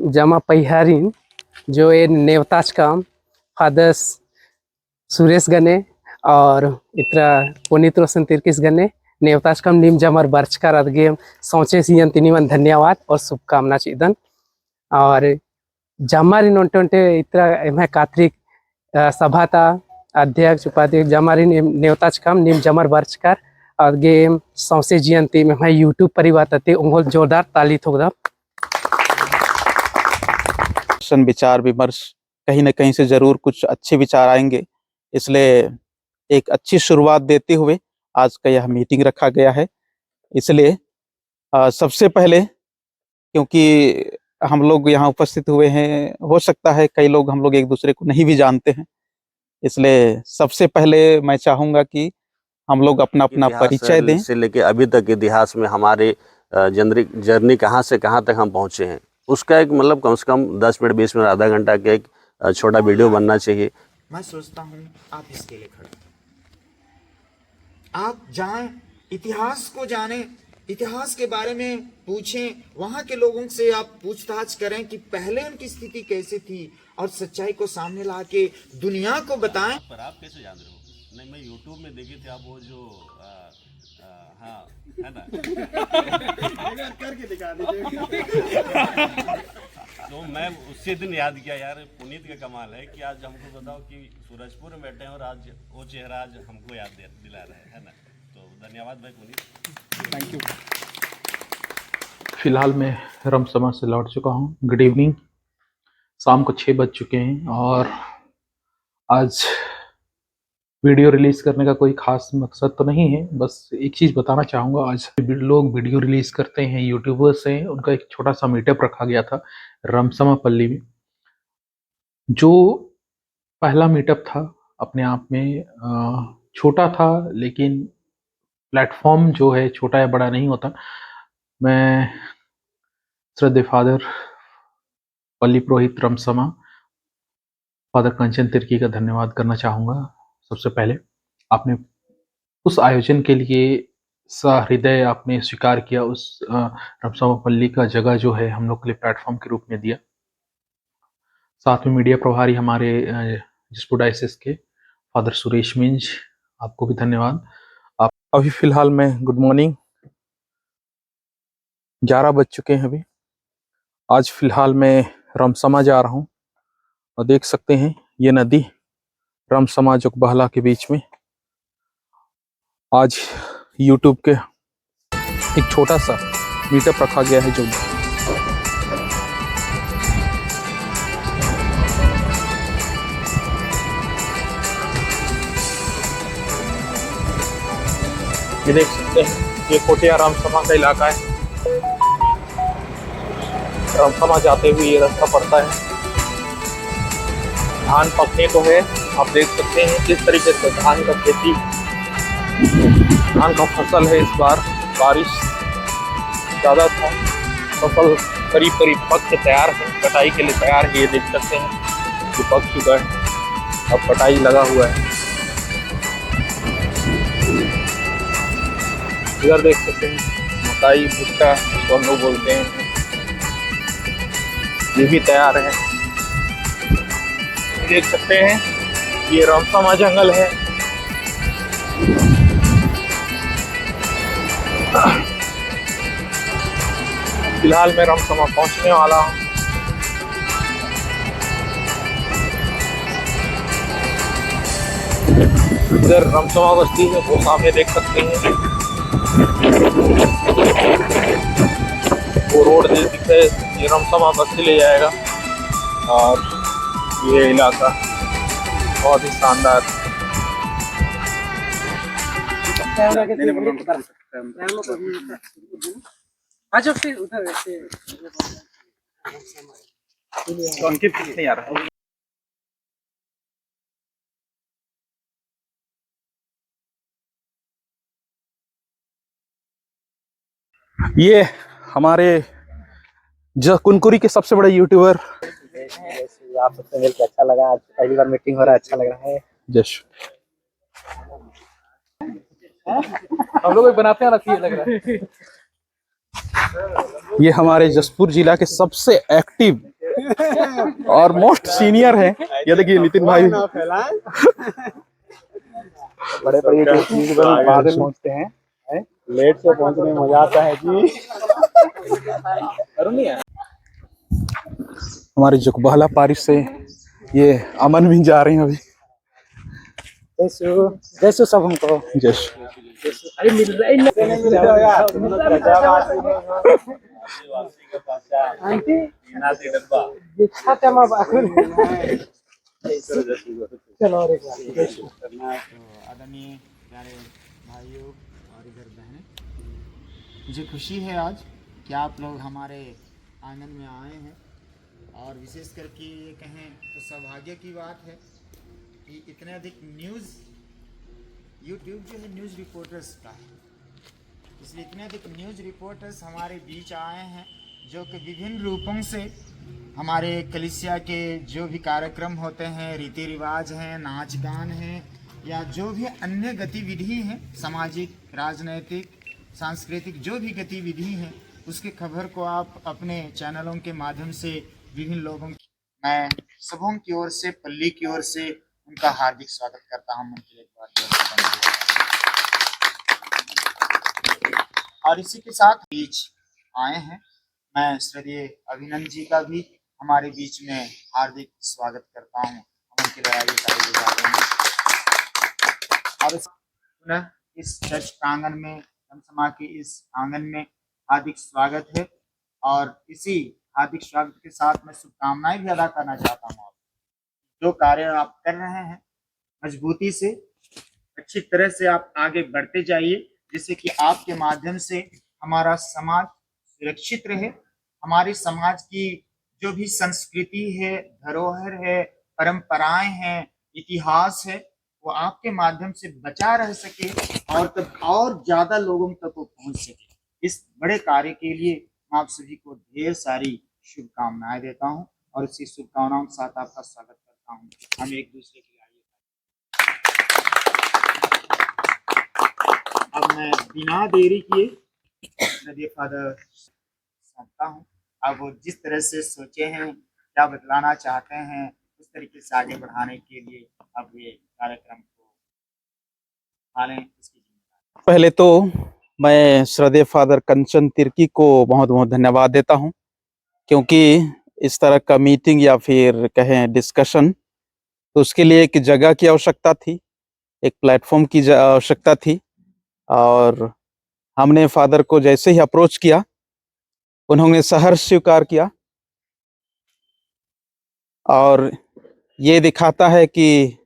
जमा पहिहारीन जो ये नेवताच काम फादर्स सुरेश गने और इतना पुनीत रोशन तिर्किस गने नेवताच काम निम जमर बर्चकर अदगे सोचे सियन तिनिवन धन्यवाद और शुभकामना चिदन और जमारी नोंटे इतना एम कात्रिक सभा था अध्यक्ष उपाध्यक्ष जमारी नेवताच काम निम जमर बर्चकर और गेम सौसे जियंती में यूट्यूब परिवार उंगल जोरदार ताली ठोक विचार विमर्श कहीं न कहीं से जरूर कुछ अच्छे विचार आएंगे, इसलिए एक अच्छी शुरुआत देते हुए आज का यह मीटिंग रखा गया है। इसलिए सबसे पहले क्योंकि हम लोग यहाँ उपस्थित हुए हैं, हो सकता है कई लोग हम लोग एक दूसरे को नहीं भी जानते हैं, इसलिए सबसे पहले मैं चाहूंगा कि हम लोग अपना अपना परिचय दें से लेके अभी तक इतिहास में हमारे जर्नी कहाँ से कहाँ तक हम पहुँचे हैं, उसका एक मतलब कम से कम 10 मिनट 20 मिनट आधा घंटा का एक छोटा वीडियो बनना चाहिए। मैं सोचता हूँ आप इसके लिए खड़े, आप जाएं, इतिहास को जानें, इतिहास के बारे में पूछें, वहां के लोगों से आप पूछताछ करें कि पहले उनकी स्थिति कैसी थी और सच्चाई को सामने लाके दुनिया को बताएं। पर आप कैसे जान रहे हो? नहीं, मैं YouTube में देखे थे आप वो जो हाँ है ना करके दिखा दीजिए। तो मैं उसी दिन याद किया यार, पुनीत का कमाल है कि आज हमको बताओ कि सूरजपुर में बैठे हैं और आज वो चेहरा आज हमको याद दिला रहे हैं, है ना। तो धन्यवाद भाई पुनीत, थैंक यू। फिलहाल मैं रमसमा से लौट चुका हूँ। Good evening. शाम को 6 बज चुके हैं और आज वीडियो रिलीज करने का कोई खास मकसद तो नहीं है, बस एक चीज़ बताना चाहूँगा। आज लोग वीडियो रिलीज करते हैं, यूट्यूबर्स हैं, उनका एक छोटा सा मीटअप रखा गया था रमसमापल्ली में। जो पहला मीटअप था अपने आप में छोटा था, लेकिन प्लेटफॉर्म जो है छोटा या बड़ा नहीं होता। मैं श्रद्धेय फादर पल्ली पुरोहित रमसमा फादर कंचन तिर्की का धन्यवाद करना चाहूँगा। सबसे पहले आपने उस आयोजन के लिए सहृदय आपने स्वीकार किया, उस रमसमापल्ली का जगह जो है हम लोग के लिए प्लेटफॉर्म के रूप में दिया। साथ में मीडिया प्रभारी हमारे जसपुर डायसिस के फादर सुरेश मिंज, आपको भी धन्यवाद। आप अभी फिलहाल मैं गुड मॉर्निंग, 11 बज चुके हैं अभी। आज फिलहाल मैं रमसमा जा रहा हूँ और देख सकते हैं ये नदी रमसमा जोगबहला के बीच में। आज YouTube के एक छोटा सा मीटअप रखा गया है जो ये देख सकते हैं, ये कोटिया रमसमा का इलाका है। रमसमा जाते हुए ये रास्ता पड़ता है। धान पकने को है, आप देख सकते हैं किस तरीके से धान का खेती, धान का फसल है। इस बार बारिश ज़्यादा था, फसल करीब करीब पक के तैयार है, कटाई के लिए तैयार है। ये देख सकते हैं कि पक चुका है, अब कटाई लगा हुआ है। इधर देख सकते हैं मकाई, भुट्टा जिसको हम लोग बोलते हैं, ये भी तैयार है। देख सकते हैं ये रमसमा जंगल है। फिलहाल मैं रमसमा पहुंचने वाला हूं। इधर रमसमा बस्ती है, वो सामने देख सकते हैं। वो रोड दिखे, ये रमसमा बस्ती ले जाएगा और ये इलाका बहुत ही शानदार। अच्छा फिर उधर अंकित नहीं आ रहा। ये हमारे कुनकुरी के सबसे बड़े यूट्यूबर, आप सबसे मिलकर अच्छा लगा। आज पहली बार मीटिंग हो रहा है, अच्छा लग रहा है। जश हम लोग बनाते हैं ना, लग रहा है। ये हमारे जसपुर जिला के सबसे एक्टिव और मोस्ट सीनियर है, ये देखिए नितिन भाई बड़े बड़े बाद में पहुंचते हैं, लेट से पहुंचने में मजा आता है जी। हमारे जुकबाला पारिश से ये अमन भी जा रहे हैं अभी। जैसो सब हमको जश अरे मिल रहा आंटी दिखा तमा बाकुल चलो और एक बार आदरणीय प्यारे भाइयों और इधर बहनें, मुझे खुशी है आज कि आप लोग हमारे आंगन में आए हैं और विशेष करके ये कहें तो सौभाग्य की बात है कि इतने अधिक न्यूज़ यूट्यूब जो है न्यूज़ रिपोर्टर्स का है, इसलिए इतने अधिक न्यूज़ रिपोर्टर्स हमारे बीच आए हैं जो कि विभिन्न रूपों से हमारे कलिसिया के जो भी कार्यक्रम होते हैं, रीति रिवाज हैं, नाच गान हैं या जो भी अन्य गतिविधि हैं, सामाजिक, राजनैतिक, सांस्कृतिक जो भी गतिविधि हैं, उसके खबर को आप अपने चैनलों के माध्यम से विभिन्न लोगों मैं सबों की ओर से, पल्ली की ओर से उनका हार्दिक स्वागत करता हूं। उनके लिए एक बार और इसी के साथ बीच आए हैं, मैं श्रद्धेय अभिनंदन जी का भी हमारे बीच में हार्दिक स्वागत करता हूं। हम उनके लड़ाई और पुनः इस चर्च प्रांगण में, जनसभा के इस आंगन में हार्दिक स्वागत है और इसी हार्दिक स्वागत के साथ मैं शुभकामनाएं भी अदा करना चाहता हूँ। जो कार्य आप कर रहे हैं मजबूती से, अच्छी तरह से आप आगे बढ़ते जाइए, जिससे कि आपके माध्यम से हमारा समाज सुरक्षित रहे, हमारे समाज की जो भी संस्कृति है, धरोहर है, परंपराएं हैं, इतिहास है, वो आपके माध्यम से बचा रह सके और तब और ज्यादा लोगों तक वो पहुंच सके। इस बड़े कार्य के लिए मैं आप सभी को ढेर सारी शुभकामनाएं देता हूं और इसी शुभकामनाओं के साथ आपका स्वागत करता हूं। हम एक दूसरे के लिए अब मैं बिना देरी किए नदी फादर सौंपता हूँ। अब वो जिस तरह से सोचे हैं, क्या बतलाना चाहते हैं, उस तरीके से आगे बढ़ाने के लिए अब ये कार्यक्रम को पालें, इसकी जिम्मेदारी। पहले तो मैं श्रद्धेय फादर कंचन तिर्की को बहुत बहुत धन्यवाद देता हूं, क्योंकि इस तरह का मीटिंग या फिर कहें डिस्कशन, तो उसके लिए एक जगह की आवश्यकता थी, एक प्लेटफॉर्म की आवश्यकता थी। और हमने फादर को जैसे ही अप्रोच किया, उन्होंने सहर्ष स्वीकार किया और ये दिखाता है कि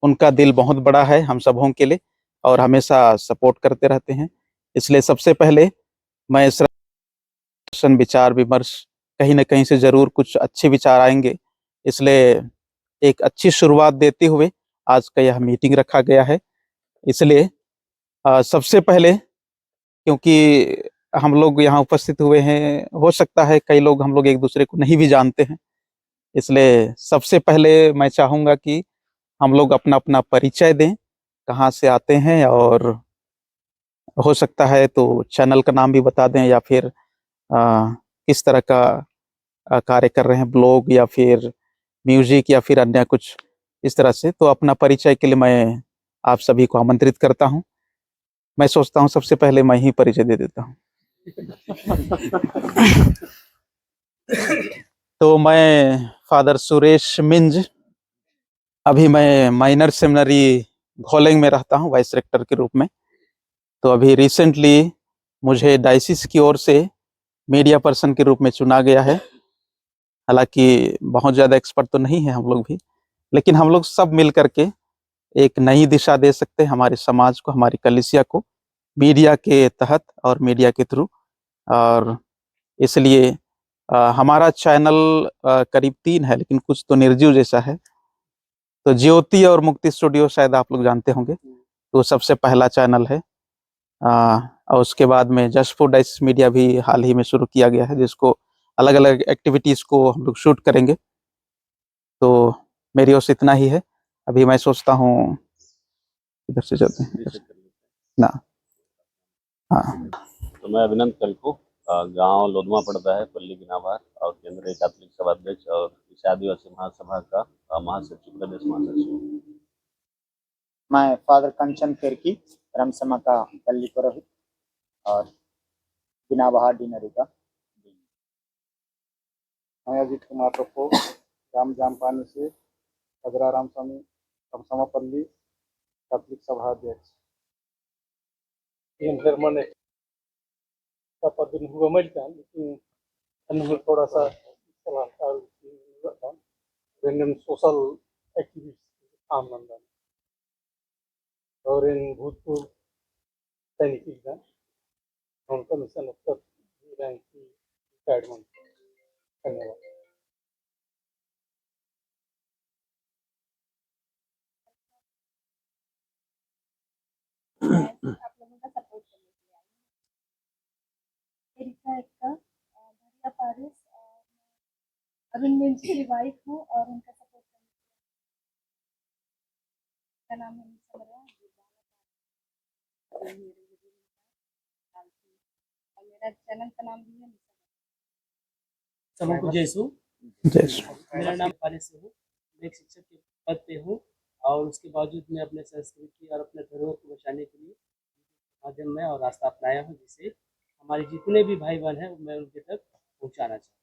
उनका दिल बहुत बड़ा है हम सबों के लिए और हमेशा सपोर्ट करते रहते हैं। इसलिए सबसे पहले मैं विचार विमर्श कहीं ना कहीं से जरूर कुछ अच्छे विचार आएंगे, इसलिए एक अच्छी शुरुआत देते हुए आज का यह मीटिंग रखा गया है। इसलिए सबसे पहले, क्योंकि हम लोग यहाँ उपस्थित हुए हैं, हो सकता है कई लोग हम लोग एक दूसरे को नहीं भी जानते हैं, इसलिए सबसे पहले मैं चाहूँगा कि हम लोग अपना अपना परिचय दें, कहाँ से आते हैं और हो सकता है तो चैनल का नाम भी बता दें या फिर किस तरह का कार्य कर रहे हैं, ब्लॉग या फिर म्यूजिक या फिर अन्य कुछ इस तरह से। तो अपना परिचय के लिए मैं आप सभी को आमंत्रित करता हूं। मैं सोचता हूं सबसे पहले मैं ही परिचय दे देता हूं। तो मैं फादर सुरेश मिंज, अभी मैं माइनर सेमिनरी घोलेंग में रहता हूं वाइस रेक्टर के रूप में। तो अभी रिसेंटली मुझे डायसिस की ओर से मीडिया पर्सन के रूप में चुना गया है। हालांकि बहुत ज़्यादा एक्सपर्ट तो नहीं है हम लोग भी, लेकिन हम लोग सब मिल करके एक नई दिशा दे सकते हैं हमारे समाज को, हमारी कलीसिया को, मीडिया के तहत और मीडिया के थ्रू। और इसलिए हमारा चैनल करीब 3 है, लेकिन कुछ तो निर्जीव जैसा है। तो ज्योति और मुक्ति स्टूडियो शायद आप लोग जानते होंगे, तो सबसे पहला चैनल है। और उसके बाद में जस्ट फॉर डायसिस मीडिया भी हाल ही में शुरू किया गया है, जिसको अलग अलग एक्टिविटीज़ को हम लोग शूट करेंगे। तो मेरी ओर से इतना ही है। अभी मैं सोचता हूँ इधर से चलते हैं ना। तो मैं अभिनंदन कल को गांव लोधमा पड़ता है, पल्ली गिनावार और केंद्रीय कैथोलिक सभा अध्यक्ष और इस आदिवासी महासभा का महासचिव, प्रदेश महासचिव। मैं फादर कंचन केरकी, राम समा का पल्ली पुरोहित और बिना बहार डिनरी का। मैं अजीत कुमार टप्पो, राम जामपानी से सदरा राम स्वामी समापल्ली कैथलिक सभा अध्यक्ष। इन hermanos dapat dihukumkan itu anu थोड़ा सा सलाहकार dengan sosial aktivis आमनंदन और इन भूतपूर्व सैनिक हैं उनका मिशन उत्तर रैंक की रिटायरमेंट धन्यवाद। आप लोगों का सपोर्ट करने के लिए आई हूँ। एरिका एक्का, भरिया पारिस और अरुण मिंची की वाइफ हूँ और उनका सपोर्ट करने के लिए का नाम है निशा मरा और मेरा चैनल का नाम भी है निशा। सबको जयसु। मेरा नाम पारिस से हूँ, मैं एक शिक्षक के पद पे हूँ और उसके बावजूद मैं अपने संस्कृति और अपने धरोहर को बचाने के लिए माध्यम में और रास्ता अपनाया हूँ, जिससे हमारे जितने भी भाई बहन हैं मैं उनके तक पहुँचाना चाहता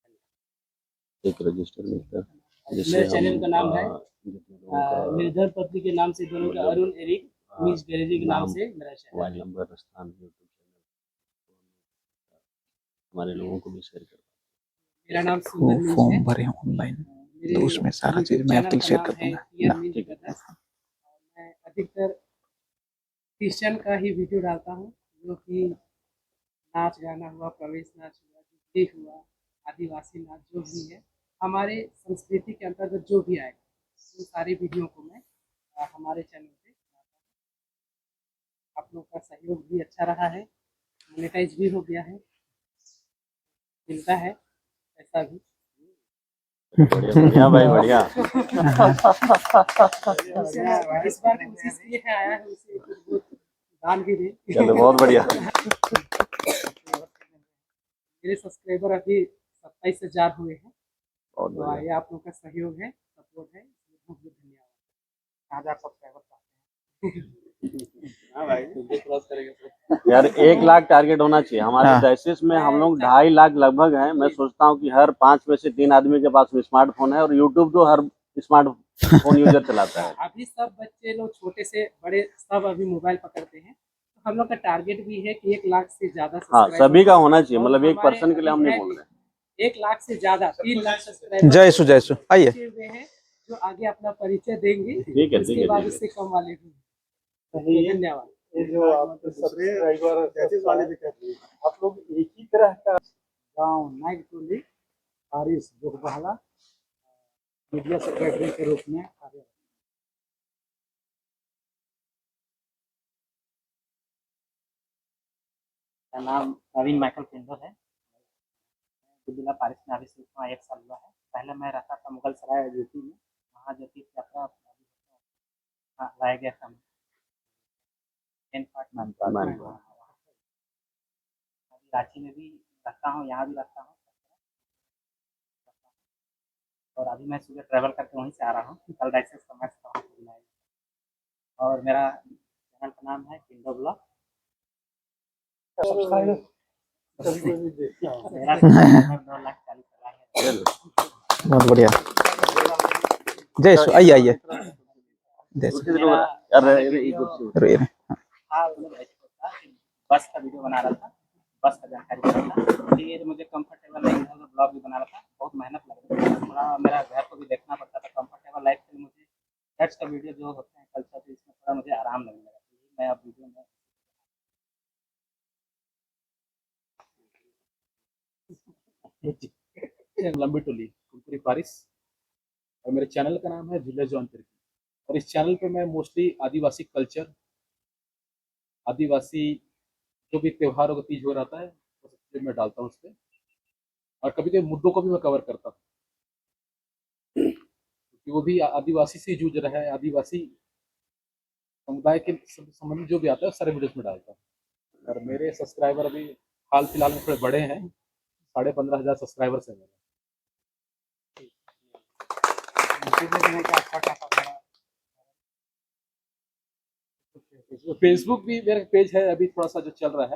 हूँ। एक रजिस्टर मिलता है। मेरे चैनल का नाम है मेरे धर्म पत्नी के नाम से दोनों का अरुण एरिक मिस बेरेजी के नाम से मेरा चैनल, मोबाइल नंबर, स्थान, यूट्यूब चैनल हमारे लोगों को भी शेयर कर। मेरा नाम सुंदर मिंज फॉर्म है। भरे ऑनलाइन मेरे तो उसमें सारा चीज मैं आपके लिए शेयर कर दूंगा। मैं अधिकतर क्रिश्चियन का ही वीडियो डालता हूँ, जो कि नाच गाना हुआ, प्रवेश नाच हुआ, गीत हुआ, आदिवासी नाच जो भी है हमारे संस्कृति के अंतर्गत जो भी आएगा उन सारी वीडियो को मैं हमारे चैनल पे डालता हूँ। आप लोग का सहयोग भी अच्छा रहा है, मोनेटाइज भी हो गया है, मिलता है ऐसा भी। बढ़िया भाई, बढ़िया। इस बार कोशिश ये है आया है उसे कुछ दान भी दे। चलो बहुत बढ़िया। मेरे सब्सक्राइबर अभी 27,000 हुए हैं, बहुत तो बढ़िया। ये आप लोग का सहयोग है, सपोर्ट है, बहुत बहुत धन्यवाद। 1000 सब्सक्राइबर चाहते हैं। यार 1 लाख टारगेट होना चाहिए हमारे डायसिस में। हम लोग 2.5 लाख लगभग हैं। मैं सोचता हूँ कि हर 5 में से 3 आदमी के पास स्मार्टफोन है और यूट्यूब तो हर स्मार्टफोन यूजर चलाता है। अभी सब बच्चे लोग छोटे से बड़े सब अभी मोबाइल पकड़ते हैं, तो हम लोग का टारगेट भी है कि 1 लाख से ज्यादा हाँ, सभी का होना चाहिए, मतलब एक पर्सन के लिए हम नहीं बोल रहे। 1 लाख से ज्यादा 3 लाख सब्सक्राइबर जयसु आइए जो आगे अपना परिचय देंगे, ठीक है, उसके बाद उससे कम वाले भी। धन्यवाद। ये जो आपके सब्सक्राइबर वाले भी कहते हैं, आप लोग एक ही तरह का गांव नाइक टोली पारिस जोगबहला मीडिया सेक्रेटरी के रूप में कार्यरत। मेरा नाम नवीन माइकल पिंडर है। जिला पारिस में अभी से 1 साल हुआ है। पहले मैं रहता था मुगल सराय यूपी में, वहाँ जो तीर्थ यात्रा लाया गया था। रांची में भी रहता हूँ, यहाँ भी रहता हूँ और अभी मैं सुबह ट्रैवल करके वहीं से आ रहा हूँ। कल डाइसेस का मैच था और मेरा चैनल का नाम है पिंडो ब्लॉग। मेरा 2,40,000 है। बहुत बढ़िया। जयसु आइए बस का वीडियो बना रहा था, बस का जानकारी दे रहा था। फिर मुझे कंफर्टेबल नहीं था, ब्लॉग भी बना रहा था, बहुत मेहनत लग रही थी। थोड़ा मेरा घर को भी देखना पड़ता था। कंफर्टेबल लाइफ के लिए मुझे चर्च का वीडियो जो होते हैं कल्चर, तो इसमें थोड़ा मुझे आराम लगने लगा। मैं अब वीडियो में लंबी टोली कुलपुरी पारिस और मेरे चैनल का नाम है जिला जॉन तिर्की। और इस चैनल पे मैं मोस्टली आदिवासी कल्चर, आदिवासी जो भी त्योहारों का तीज हो रहता है वो सब चीज़ मैं डालता हूँ उस पर। और कभी कभी मुद्दों को भी मैं कवर करता हूँ, क्योंकि वो भी आदिवासी से जूझ रहा है। आदिवासी समुदाय के संबंधित जो भी आता है सारे वीडियोस में डालता हूँ। और मेरे सब्सक्राइबर अभी हाल फिलहाल में थोड़े बड़े हैं, 15,500 सब्सक्राइबर्स हैं मेरे। फेसबुक भी मेरा पेज है अभी थोड़ा सा जो चल रहा है,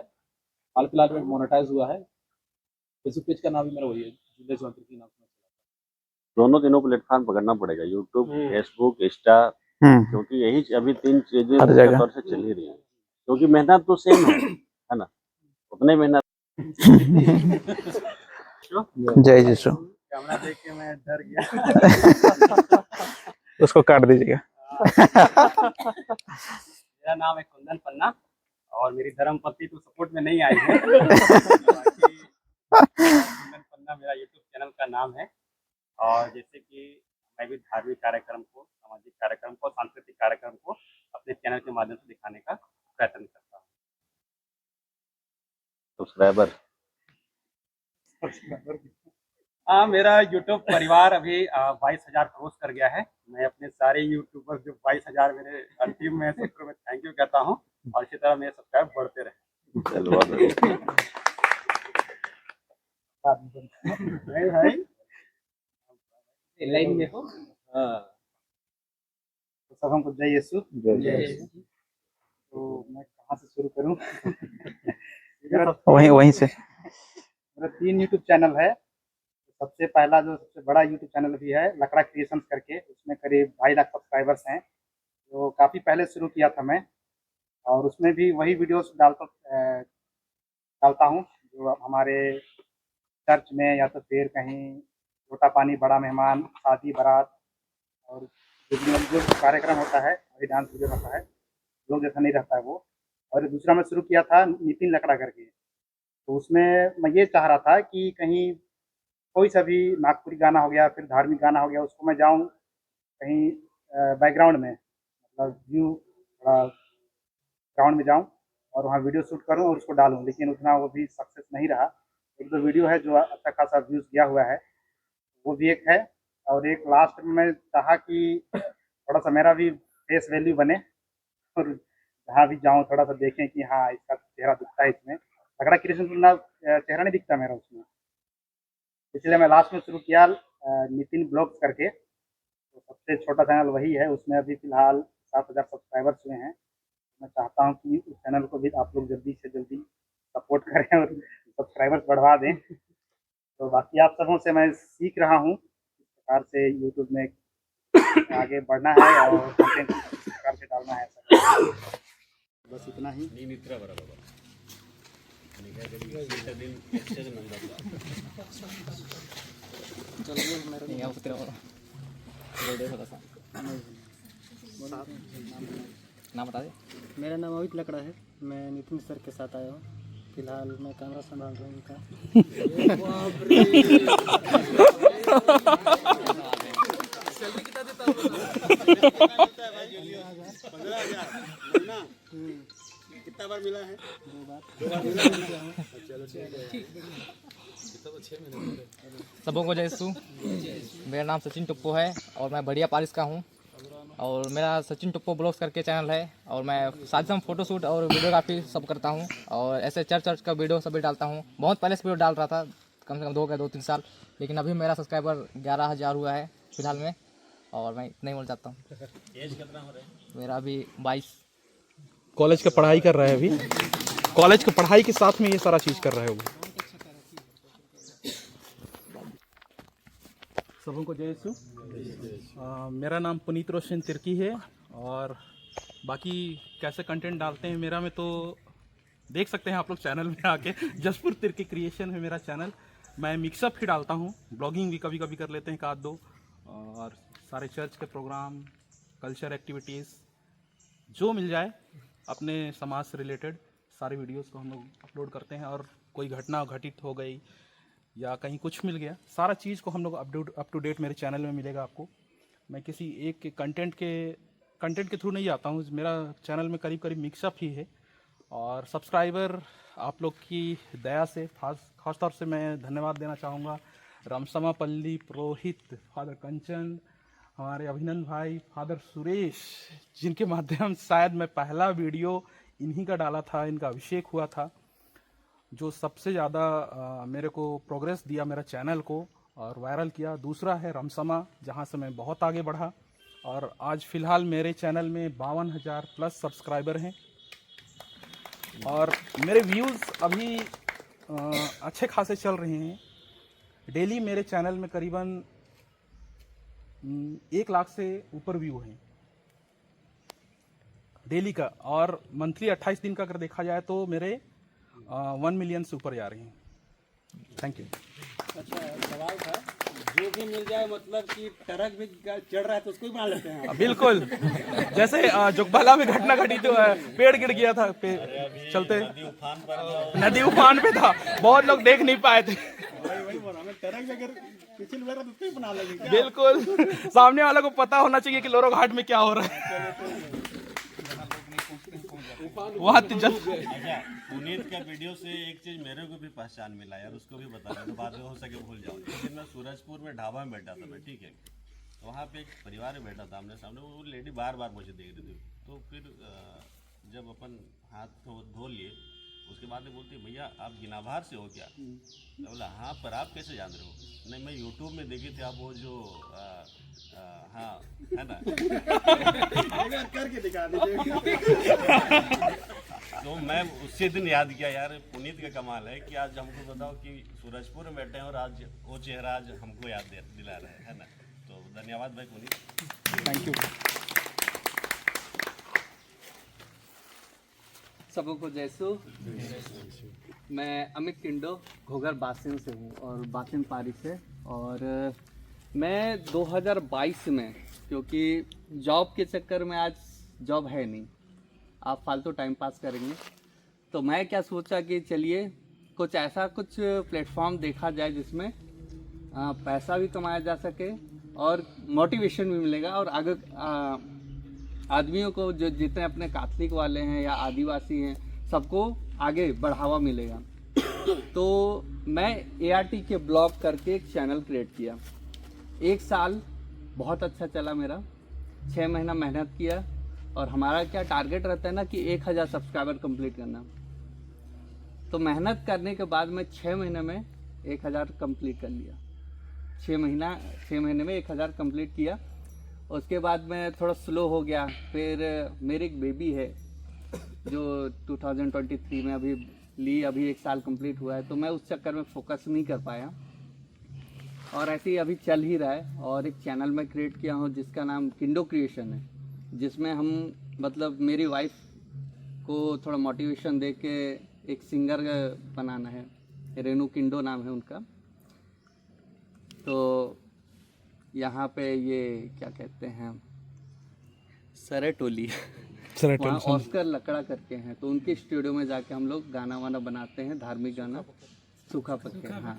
हाल फिलहाल में मोनेटाइज हुआ है। फेसबुक पेज का नाम भी मेरा वही है, जुल्ले जॉन्ट्री के नाम से। दोनों तीनों प्लेटफॉर्म पकड़ना पड़ेगा, यूट्यूब, फेसबुक, इंस्टा, क्योंकि यही अभी 3 चीजें हर मुख्य जगह। तौर से चल ही रही हैं, क्योंकि मेहनत तो सेम है ना, उतने मेहनत। जय यीशु। कैमरा देख के मैं डर गया। उसको काट दीजिएगा। मेरा नाम है कुंदन पन्ना और मेरी धर्मपत्नी तो सपोर्ट में नहीं आई है। बाकी कुंदन पन्ना मेरा यूट्यूब चैनल का नाम है। और जैसे कि मैं भी धार्मिक कार्यक्रम को, सामाजिक कार्यक्रम को, सांस्कृतिक कार्यक्रम को अपने चैनल के माध्यम से दिखाने का प्रयत्न करता हूँ। सब्सक्राइबर हाँ, मेरा यूट्यूब परिवार अभी 22,000 क्रॉस कर गया है। मैं अपने सारे यूट्यूबर जो 22,000 मेरे अंतिम में सूत्रों में थैंक यू कहता हूँ, और इसी तरह मेरे सब्सक्राइब बढ़ते रहे। चलो बहुत बढ़िया। भाई लाइन में हो। तो सब हमको जय यीशु। तो मैं कहाँ से शुरू करूँ? वहीं से। मेरा 3 यूट्यूब चैनल है। सबसे पहला जो सबसे बड़ा यूट्यूब चैनल भी है लकड़ा क्रिएशंस करके, उसमें करीब 2.5 लाख सब्सक्राइबर्स हैं। तो काफ़ी पहले शुरू किया था मैं, और उसमें भी वही वीडियोस डालता हूँ जो हमारे चर्च में या तो फिर कहीं छोटा पानी बड़ा मेहमान, शादी बारात, और जो कार्यक्रम होता है वही डांस वीडियो रहता है, लोग जैसा नहीं रहता है वो। और दूसरा मैं शुरू किया था नितिन लकड़ा करके, तो उसमें मैं ये चाह रहा था कि कहीं कोई सा भी नागपुरी गाना हो गया, फिर धार्मिक गाना हो गया, उसको मैं जाऊँ कहीं बैकग्राउंड में, मतलब व्यू थोड़ा ग्राउंड में जाऊँ और वहाँ वीडियो शूट करूँ और उसको डालूँ, लेकिन उतना वो भी सक्सेस नहीं रहा। 1-2 वीडियो है जो अच्छा खासा व्यूज़ गया हुआ है, वो भी एक है। और एक लास्ट में मैं चाहा कि थोड़ा सा मेरा भी फेस वैल्यू बने, और जहाँ भी जाऊँ थोड़ा सा देखें कि हाँ इसका चेहरा दिखता है इसमें। लकड़ा क्रिएशन का चेहरा नहीं दिखता मेरा उसमें, इसलिए मैं लास्ट में शुरू किया नितिन ब्लॉग्स करके। तो सबसे छोटा चैनल वही है, उसमें अभी फ़िलहाल 7,000 सब्सक्राइबर्स हुए हैं। मैं चाहता हूँ कि उस चैनल को भी आप लोग जल्दी से जल्दी सपोर्ट करें और सब्सक्राइबर्स बढ़वा दें। तो बाकी आप सबों से मैं सीख रहा हूँ किस प्रकार से यूट्यूब में आगे बढ़ना है और कंटेंट किस प्रकार से डालना है। बस इतना ही। नाम बता दे। मेरा नाम अमित लकड़ा है, मैं नितिन सर के साथ आया हूँ। फिलहाल मैं कैमरा संभाल रहा हूँ उनका। कितना बार मिला है? 2 बार। सबों को जय यीशु। मेरा नाम सचिन टुप्पो है और मैं बढ़िया पारिस का हूँ, और मेरा सचिन टुप्पो ब्लॉग्स करके चैनल है, और मैं साथ ही फ़ोटोशूट और वीडियोग्राफी सब करता हूँ, और ऐसे चर्च का वीडियो सब भी डालता हूँ। बहुत पहले से वीडियो डाल रहा था, कम से कम 2-3 साल, लेकिन अभी मेरा सब्सक्राइबर 11,000 हुआ है फिलहाल में, और मैं इतना ही बोल चाहता हूँ। एज कितना हो रहा है? मेरा अभी 22। कॉलेज का पढ़ाई कर रहा है अभी, कॉलेज की पढ़ाई के साथ में ये सारा चीज़ कर रहा है वो। सबों को जय यीशु। मेरा नाम पुनीत रोशन तिर्की है, और बाकी कैसे कंटेंट डालते हैं मेरा में तो देख सकते हैं आप लोग चैनल में आके। जसपुर तिर्की क्रिएशन है मेरा चैनल। मैं मिक्सअप ही डालता हूँ, ब्लॉगिंग भी कभी कभी कर लेते हैं 1-2, और सारे चर्च के प्रोग्राम, कल्चर एक्टिविटीज़ जो मिल जाए अपने समाज से रिलेटेड सारे वीडियोस को हम लोग अपलोड करते हैं। और कोई घटना घटित हो गई या कहीं कुछ मिल गया, सारा चीज़ को हम लोग अप टू डेट मेरे चैनल में मिलेगा आपको। मैं किसी एक के कंटेंट के थ्रू नहीं आता हूँ। मेरा चैनल में करीब मिक्सअप ही है, और सब्सक्राइबर आप लोग की दया से खास तौर से मैं धन्यवाद देना चाहूँगा रामसमा पल्ली पुरोहित, फादर कंचन, हमारे अभिनंदन भाई, फादर सुरेश, जिनके माध्यम शायद मैं पहला वीडियो इन्हीं का डाला था, इनका अभिषेक हुआ था, जो सबसे ज़्यादा मेरे को प्रोग्रेस दिया मेरा चैनल को, और वायरल किया। दूसरा है रमसमा, जहाँ से मैं बहुत आगे बढ़ा और आज फ़िलहाल मेरे चैनल में 52,000 प्लस सब्सक्राइबर हैं और मेरे व्यूज़ अभी अच्छे खासे चल रहे हैं। डेली मेरे चैनल में करीबन 1 लाख से ऊपर व्यू हैं डेली का, और मंथली 28 दिन का अगर देखा जाए तो मेरे 1 मिलियन से ऊपर जा रहे हैं। Thank you. अच्छा सवाल था, जो भी मिल जाए मतलब कि ट्रक भी चढ़ रहा है तो उसको भी बना लेते हैं? बिल्कुल, जैसे जोगबाला में घटना घटी तो पेड़ गिर गया था, चलते नदी उफान पे था, बहुत लोग देख नहीं पाए थे। वही बोला मैं, ट्रक अगर पीछे मिल रहा है तो उसको भी बना लेंगे क्या? बिल्कुल, सामने वाले को पता होना चाहिए कि लोरो घाट में क्या हो रहा है। वहाँ अच्छा, पुनीत का वीडियो से एक चीज मेरे को भी पहचान मिला यार, उसको भी बता दो, बाद में हो सके भूल जाओ। लेकिन मैं सूरजपुर में ढाबा में बैठा था मैं, ठीक है, वहाँ पे एक परिवार में बैठा था आमने सामने, वो लेडी बार बार मुझे देख रही थी। तो फिर जब अपन हाथ धो लिए उसके बाद में बोलती, भैया आप गिनाभार से हो क्या? मैं बोला हाँ, पर आप कैसे जान रहे हो? नहीं, मैं यूट्यूब में देखी थी आप वो जो हाँ है ना करके दिखा दीजिए। तो मैं उसी दिन याद किया यार, पुनीत का कमाल है कि आज हमको बताओ कि सूरजपुर में बैठे हैं और आज वो चेहरा आज हमको याद दिला रहे है ना। तो धन्यवाद भाई पुनीत, थैंक यू। सबों को जैसो। मैं अमित किंडो घोघर बासिन से हूँ और बासिन पारी से, और मैं 2022 में, क्योंकि जॉब के चक्कर में आज जॉब है नहीं, आप फालतू टाइम पास करेंगे, तो मैं क्या सोचा कि चलिए कुछ ऐसा कुछ प्लेटफॉर्म देखा जाए जिसमें पैसा भी कमाया जा सके और मोटिवेशन भी मिलेगा, और आगे आदमियों को जो जितने अपने कैथलिक वाले हैं या आदिवासी हैं सबको आगे बढ़ावा मिलेगा। तो मैं ART के ब्लॉग करके एक चैनल क्रिएट किया। 1 साल बहुत अच्छा चला मेरा, 6 महीना मेहनत किया, और हमारा क्या टारगेट रहता है ना कि 1000 सब्सक्राइबर कंप्लीट करना। तो मेहनत करने के बाद मैं 6 महीने में 1000 कंप्लीट कर लिया। 6 महीने में 1000 कंप्लीट किया। उसके बाद मैं थोड़ा स्लो हो गया। फिर मेरी एक बेबी है जो 2023 में अभी 1 साल कंप्लीट हुआ है, तो मैं उस चक्कर में फोकस नहीं कर पाया, और ऐसे ही अभी चल ही रहा है। और एक चैनल मैं क्रिएट किया हूँ जिसका नाम किंडो क्रिएशन है, जिसमें हम मतलब मेरी वाइफ को थोड़ा मोटिवेशन दे के एक सिंगर बनाना है, रेनू किंडो नाम है उनका। तो यहाँ पे ये क्या कहते हैं, सरटोली वहाँ ऑस्कर लकड़ा करके हैं, तो उनके स्टूडियो में जाके हम लोग गाना वाना बनाते हैं, धार्मिक गाना, सूखा पत्ते। हाँ,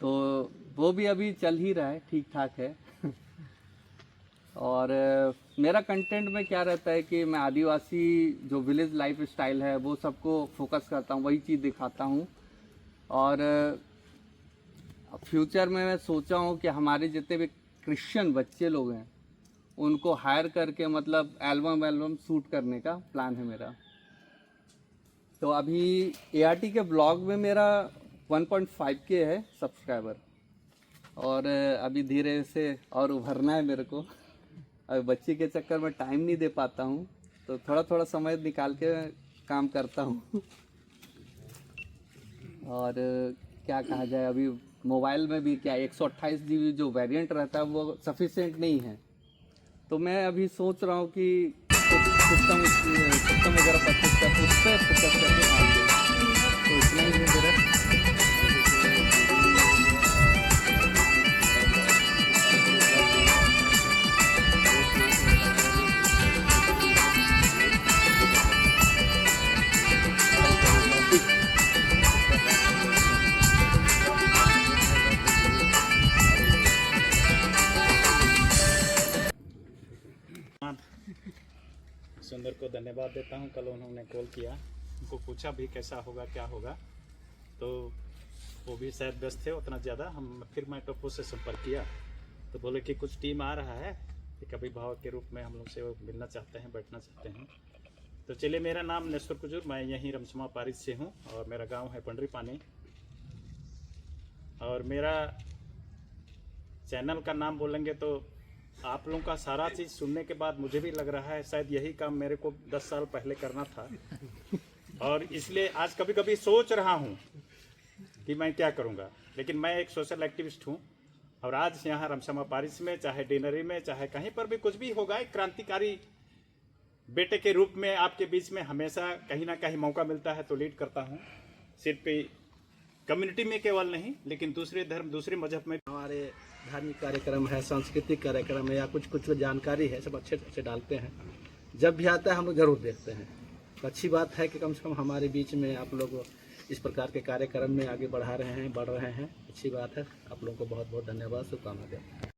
तो वो भी अभी चल ही रहा है, ठीक ठाक है। और मेरा कंटेंट में क्या रहता है कि मैं आदिवासी जो विलेज लाइफ स्टाइल है वो सबको फोकस करता हूँ, वही चीज़ दिखाता हूँ। और फ्यूचर में मैं सोचा हूँ कि हमारे जितने भी क्रिश्चियन बच्चे लोग हैं उनको हायर करके मतलब एल्बम शूट करने का प्लान है मेरा। तो अभी ART के ब्लॉग में मेरा 1.5K है सब्सक्राइबर, और अभी धीरे से और उभरना है मेरे को। अभी बच्चे के चक्कर में टाइम नहीं दे पाता हूँ, तो थोड़ा थोड़ा समय निकाल के काम करता हूँ। और क्या कहा जाए, अभी मोबाइल में भी क्या 128 GB जो वेरिएंट रहता है वो सफिशिएंट नहीं है, तो मैं अभी सोच रहा हूँ कि सिस्टम वगैरह परचेज कर उस पर फोकस करके काम करें। तो इतना ही है मेरा। सुंदर को धन्यवाद देता हूं। कल उन्होंने कॉल किया, उनको पूछा भी कैसा होगा क्या होगा, तो वो भी शायद व्यस्त थे उतना ज़्यादा। फिर मैं टप्पू से संपर्क किया तो बोले कि कुछ टीम आ रहा है, एक अभिभावक के रूप में हम लोग से वो मिलना चाहते हैं, बैठना चाहते हैं। तो चलिए, मेरा नाम नेश्वर कुजूर, मैं यहीं रमसमा पारिस से हूँ और मेरा गाँव है पंडरी पानी। और मेरा चैनल का नाम बोलेंगे तो आप लोगों का सारा चीज़ सुनने के बाद मुझे भी लग रहा है शायद यही काम मेरे को 10 साल पहले करना था, और इसलिए आज कभी कभी सोच रहा हूँ कि मैं क्या करूँगा। लेकिन मैं एक सोशल एक्टिविस्ट हूँ, और आज यहाँ रमसमा पारिस में, चाहे डिनरी में, चाहे कहीं पर भी कुछ भी होगा, एक क्रांतिकारी बेटे के रूप में आपके बीच में हमेशा कहीं ना कहीं मौका मिलता है तो लीड करता हूँ। सिर्फ कम्युनिटी में केवल नहीं, लेकिन दूसरे धर्म, दूसरे मजहब में हमारे धार्मिक कार्यक्रम है, सांस्कृतिक कार्यक्रम है, या कुछ जानकारी है, सब अच्छे से डालते हैं। जब भी आता है हम लोग जरूर देखते हैं। तो अच्छी बात है कि कम से कम हमारे बीच में आप लोग इस प्रकार के कार्यक्रम में आगे बढ़ रहे हैं। अच्छी बात है। आप लोगों को बहुत बहुत धन्यवाद, शुभकामनाएं।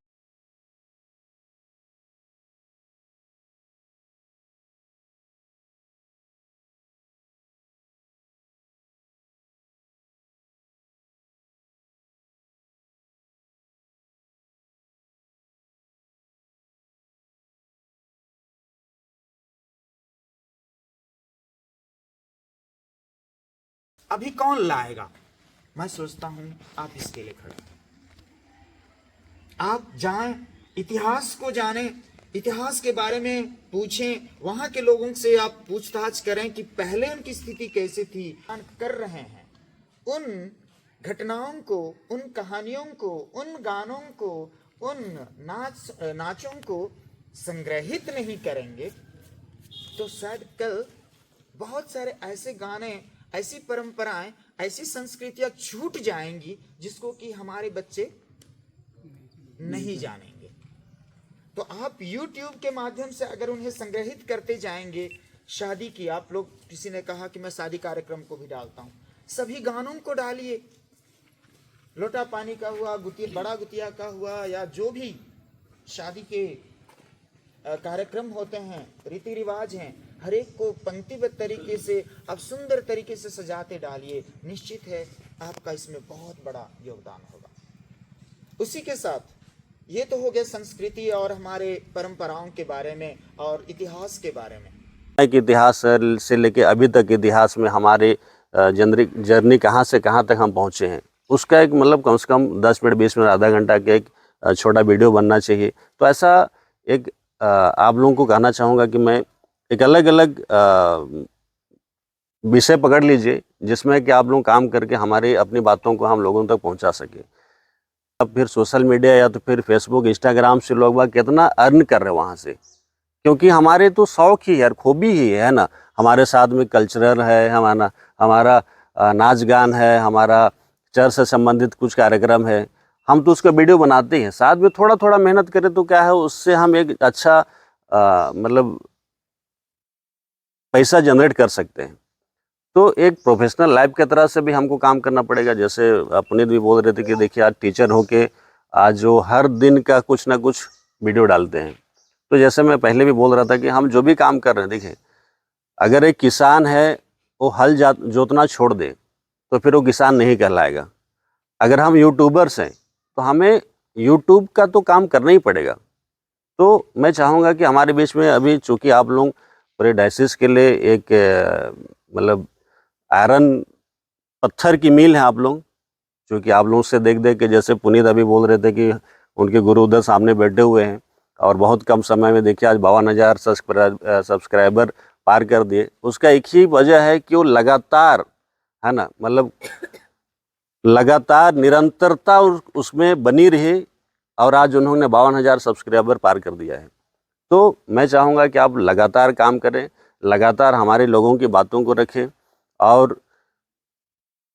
अभी कौन लाएगा? मैं सोचता हूं आप इसके लिए खड़े। आप जाएं, इतिहास को जानें, इतिहास के बारे में पूछें, वहां के लोगों से आप पूछताछ करें कि पहले उनकी स्थिति कैसी थी। कर रहे हैं उन घटनाओं को, उन कहानियों को, उन गानों को, उन नाचों को संग्रहित नहीं करेंगे तो शायद कल बहुत सारे ऐसे गाने, ऐसी परंपराएं, ऐसी संस्कृतियां छूट जाएंगी जिसको कि हमारे बच्चे नहीं जानेंगे। तो आप YouTube के माध्यम से अगर उन्हें संग्रहित करते जाएंगे, शादी की, आप लोग, किसी ने कहा कि मैं शादी कार्यक्रम को भी डालता हूं, सभी गानों को डालिए। लोटा पानी का हुआ, बड़ा गुतिया का हुआ, या जो भी शादी के कार्यक्रम होते हैं, रीति रिवाज हैं, हर एक को पंक्तिबद्ध तरीके से आप सुंदर तरीके से सजाते डालिए। निश्चित है आपका इसमें बहुत बड़ा योगदान होगा। उसी के साथ ये तो हो गया संस्कृति और हमारे परंपराओं के बारे में और इतिहास के बारे में। कि इतिहास से लेके अभी तक इतिहास में हमारे जर्नी कहाँ से कहाँ तक हम पहुँचे हैं, उसका एक मतलब कम से कम 10 मिनट 20 मिनट आधा घंटा का एक छोटा वीडियो बनना चाहिए। तो ऐसा एक आप लोगों को कहना चाहूँगा कि मैं एक अलग अलग विषय पकड़ लीजिए जिसमें कि आप लोग काम करके हमारी अपनी बातों को हम लोगों तक पहुंचा सके। अब फिर सोशल मीडिया या तो फिर फेसबुक, इंस्टाग्राम से लोग बाग कितना अर्न कर रहे हैं वहाँ से, क्योंकि हमारे तो शौक ही है, खूबी ही है ना। हमारे साथ में कल्चरल है, हमारा नाच गान है, हमारा चर्च से संबंधित कुछ कार्यक्रम है, हम तो उसका वीडियो बनाते हैं। साथ में थोड़ा थोड़ा मेहनत करें तो क्या है, उससे हम एक अच्छा मतलब पैसा जनरेट कर सकते हैं। तो एक प्रोफेशनल लाइफ की तरह से भी हमको काम करना पड़ेगा। जैसे पुनीत भी बोल रहे थे कि देखिए आज टीचर होके आज जो हर दिन का कुछ ना कुछ वीडियो डालते हैं, तो जैसे मैं पहले भी बोल रहा था कि हम जो भी काम कर रहे हैं, देखिए अगर एक किसान है वो हल जोतना छोड़ दे तो फिर वो किसान नहीं कहलाएगा। अगर हम यूट्यूबर्स हैं तो हमें यूट्यूब का तो काम करना ही पड़ेगा। तो मैं चाहूँगा कि हमारे बीच में अभी चूँकि आप लोग पूरे डायसिस के लिए एक मतलब आयरन पत्थर की मील है आप लोग, क्योंकि आप लोगों से देख देख के, जैसे पुनीत अभी बोल रहे थे कि उनके गुरु उधर सामने बैठे हुए हैं और बहुत कम समय में देखिए आज 52,000 सब्सक्राइबर पार कर दिए। उसका एक ही वजह है कि वो लगातार, है ना, मतलब लगातार निरंतरता उसमें बनी रही और आज उन्होंने 52,000 सब्सक्राइबर पार कर दिया है। तो मैं चाहूँगा कि आप लगातार काम करें, लगातार हमारे लोगों की बातों को रखें, और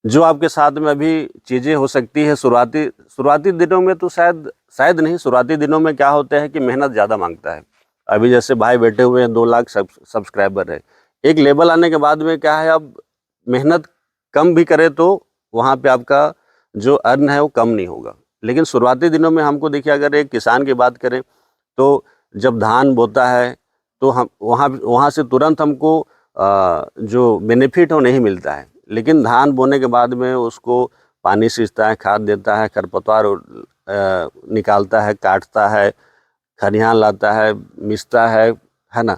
जो आपके साथ में अभी चीज़ें हो सकती है शुरुआती दिनों में, तो शायद नहीं, शुरुआती दिनों में क्या होता है कि मेहनत ज़्यादा मांगता है। अभी जैसे भाई बैठे हुए हैं, 2 लाख सब्सक्राइबर है, एक लेवल आने के बाद में क्या है, अब मेहनत कम भी करे तो वहाँ पे आपका जो अर्न है वो कम नहीं होगा। लेकिन शुरुआती दिनों में हमको देखिए, अगर एक किसान की बात करें तो जब धान बोता है तो हम वहाँ से तुरंत हमको जो बेनिफिट हो नहीं मिलता है। लेकिन धान बोने के बाद में उसको पानी सींचता है, खाद देता है, खरपतवार निकालता है, काटता है, खलिहान लाता है, मिसता है ना,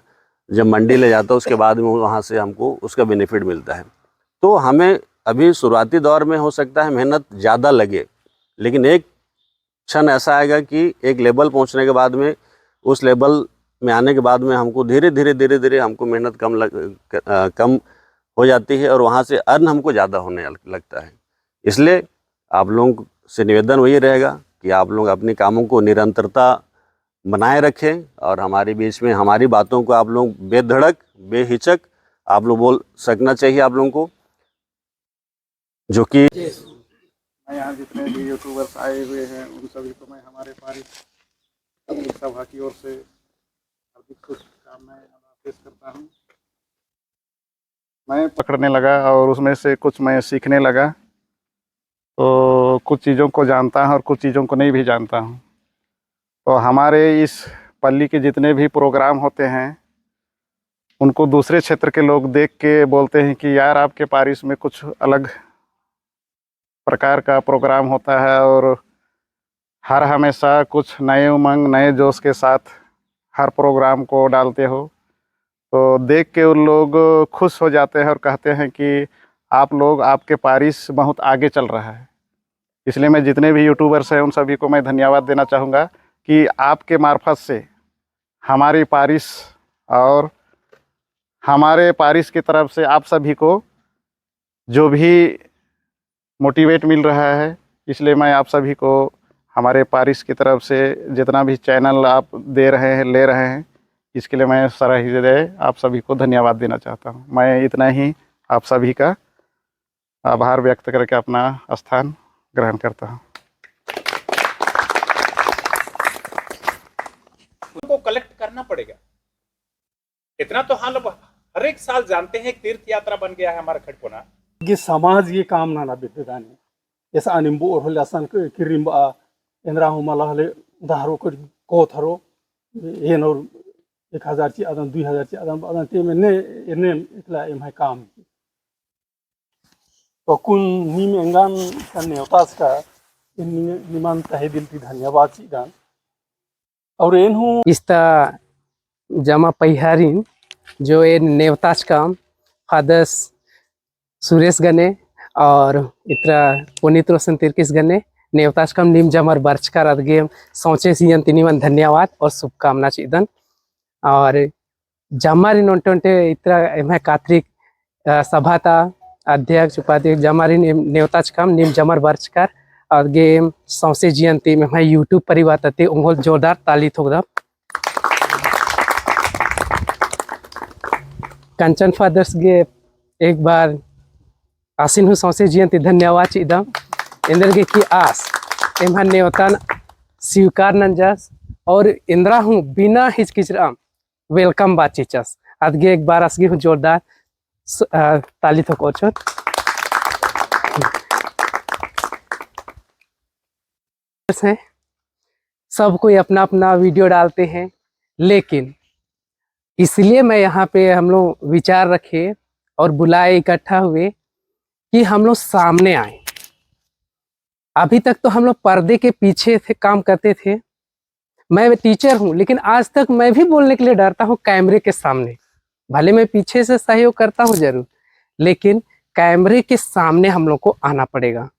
जब मंडी ले जाता है उसके बाद में वहाँ से हमको उसका बेनिफिट मिलता है। तो हमें अभी शुरुआती दौर में हो सकता है मेहनत ज़्यादा लगे, लेकिन एक क्षण ऐसा आएगा कि एक लेवल पहुंचने के बाद में, उस लेवल में आने के बाद में हमको धीरे धीरे हमको मेहनत कम हो जाती है और वहाँ से अर्न हमको ज़्यादा होने लगता है। इसलिए आप लोगों से निवेदन वही रहेगा कि आप लोग अपने कामों को निरंतरता बनाए रखें और हमारे बीच में हमारी बातों को आप लोग बेधड़क बेहिचक आप लोग बोल सकना चाहिए आप लोगों को, जो कि मैं यहाँ जितने भी यूट्यूबर्स आए हुए हैं उन सभी को मैं हमारे पारिश सभा की ओर से हार्दिक शुभकामनाएं पेश करता हूँ। मैं पकड़ने लगा और उसमें से कुछ मैं सीखने लगा, तो कुछ चीज़ों को जानता हूँ और कुछ चीज़ों को नहीं भी जानता हूँ। तो हमारे इस पल्ली के जितने भी प्रोग्राम होते हैं उनको दूसरे क्षेत्र के लोग देख के बोलते हैं कि यार आपके पारिश में कुछ अलग प्रकार का प्रोग्राम होता है और हर हमेशा कुछ नए उमंग नए जोश के साथ हर प्रोग्राम को डालते हो। तो देख के उन लोग खुश हो जाते हैं और कहते हैं कि आप लोग, आपके पारिश बहुत आगे चल रहा है। इसलिए मैं जितने भी यूट्यूबर्स हैं उन सभी को मैं धन्यवाद देना चाहूँगा कि आपके मार्फत से हमारी पारिश और हमारे पारिश की तरफ से आप सभी को जो भी मोटिवेट मिल रहा है, इसलिए मैं आप सभी को हमारे पारिश की तरफ से जितना भी चैनल आप दे रहे हैं, ले रहे हैं, इसके लिए मैं सारा हृदय आप सभी को धन्यवाद देना चाहता हूँ। मैं इतना ही आप सभी का आभार व्यक्त करके अपना स्थान ग्रहण करता हूँ। उनको कलेक्ट करना पड़ेगा। इतना तो हम लोग हर एक साल जानते हैं, तीर्थ यात्रा बन गया है हमारा खड़कोना। ये समाज ये काम ना बिदानी ऐसा अनिम्बो और होले असन किरिम्बा इंद्रा हुमाला हले दारो को थरो ये नोर 1000 ची आदम 2000 ची आदम आदम ते में ने इतला एम है काम तो कुन नीम एंगान करने उतास का निमान तहे दिल की धन्यवाद ची दान और इन हूँ इस्ता जमा पहिहारिन जो ये नेवताज काम फादर्स सुरेश गने और इतना पुनीत रोशन तिर्किस गने नेवताज काम निम जमर बर्चकार अदगे सोचे सियन तिनिवन धन्यवाद और शुभकामना चिदन और जमारी नोटे इतना एम कात्रिक सभाता अध्यक्ष उपाध्यक्ष जमारी नेवताज काम निम जमर बर्चकार अदगे सोचे जियंती में यूट्यूब परिवार तते उंगल जोरदार ताली थोड़ा कंचन फादर्स गे एक बार आसिन हूँ सौसे जियंती धन्यवाद चिदम इंद्र गे की आस एम नेवतान स्वीकार नंजस और इंद्रा हूँ बिना हिचकिचराम वेलकम बातचीचस अदगे एक बार असगी हूँ जोरदार ताली थको हैं। सब कोई अपना अपना वीडियो डालते हैं, लेकिन इसलिए मैं यहाँ पे हम लोग विचार रखे और बुलाए इकट्ठा हुए कि हम लोग सामने आए। अभी तक तो हम लोग पर्दे के पीछे थे, काम करते थे। मैं टीचर हूँ, लेकिन आज तक मैं भी बोलने के लिए डरता हूँ कैमरे के सामने। भले मैं पीछे से सहयोग करता हूँ जरूर, लेकिन कैमरे के सामने हम लोग को आना पड़ेगा।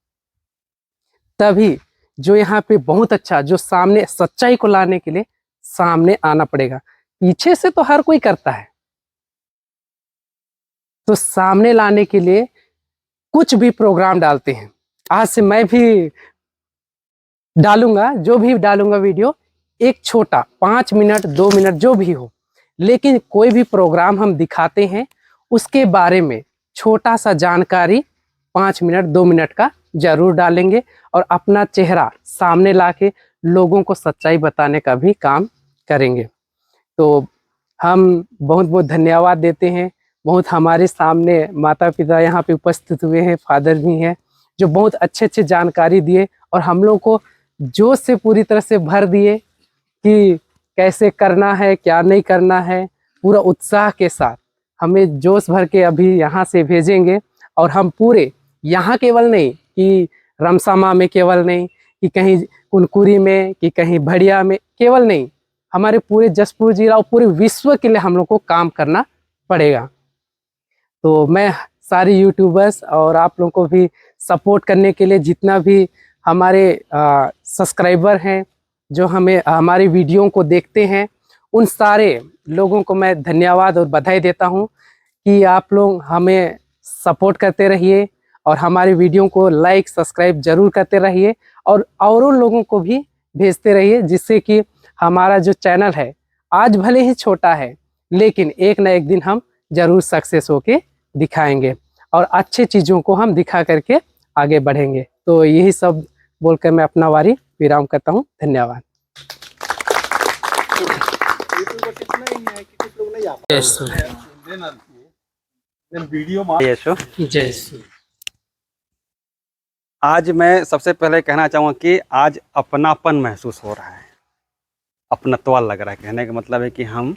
तभी जो यहाँ पे बहुत अच्छा, जो सामने सच्चाई को लाने के लिए सामने आना पड़ेगा। पीछे से तो हर कोई करता है, तो सामने लाने के लिए कुछ भी प्रोग्राम डालते हैं। आज से मैं भी डालूंगा, जो भी डालूंगा वीडियो एक छोटा 5 मिनट 2 मिनट जो भी हो, लेकिन कोई भी प्रोग्राम हम दिखाते हैं उसके बारे में छोटा सा जानकारी 5 मिनट 2 मिनट का जरूर डालेंगे और अपना चेहरा सामने लाके लोगों को सच्चाई बताने का भी काम करेंगे। तो हम बहुत बहुत धन्यवाद देते हैं। बहुत हमारे सामने माता पिता यहाँ पे उपस्थित हुए हैं, फादर भी हैं, जो बहुत अच्छे अच्छे जानकारी दिए और हम लोग को जोश से पूरी तरह से भर दिए कि कैसे करना है, क्या नहीं करना है। पूरा उत्साह के साथ हमें जोश भर के अभी यहाँ से भेजेंगे और हम पूरे यहाँ केवल नहीं कि रमसामा में केवल नहीं, कि कहीं कुनकुरी में, कि कहीं भड़िया में केवल नहीं, हमारे पूरे जसपुर जिला और पूरे विश्व के लिए हम लोग को काम करना पड़ेगा। तो मैं सारे यूट्यूबर्स और आप लोगों को भी सपोर्ट करने के लिए जितना भी हमारे सब्सक्राइबर हैं, जो हमें हमारी वीडियो को देखते हैं, उन सारे लोगों को मैं धन्यवाद और बधाई देता हूं कि आप लोग हमें सपोर्ट करते रहिए और हमारी वीडियो को लाइक सब्सक्राइब जरूर करते रहिए और औरों लोगों को भी भेजते रहिए, जिससे कि हमारा जो चैनल है आज भले ही छोटा है लेकिन एक ना एक दिन हम जरूर सक्सेस होके दिखाएंगे और अच्छे चीज़ों को हम दिखा करके आगे बढ़ेंगे। तो यही सब बोलकर मैं अपना वारी विराम करता हूँ। धन्यवाद। आज मैं सबसे पहले कहना चाहूँगा कि आज अपनापन महसूस हो रहा है, अपनत्वा लग रहा है। कहने का मतलब है कि हम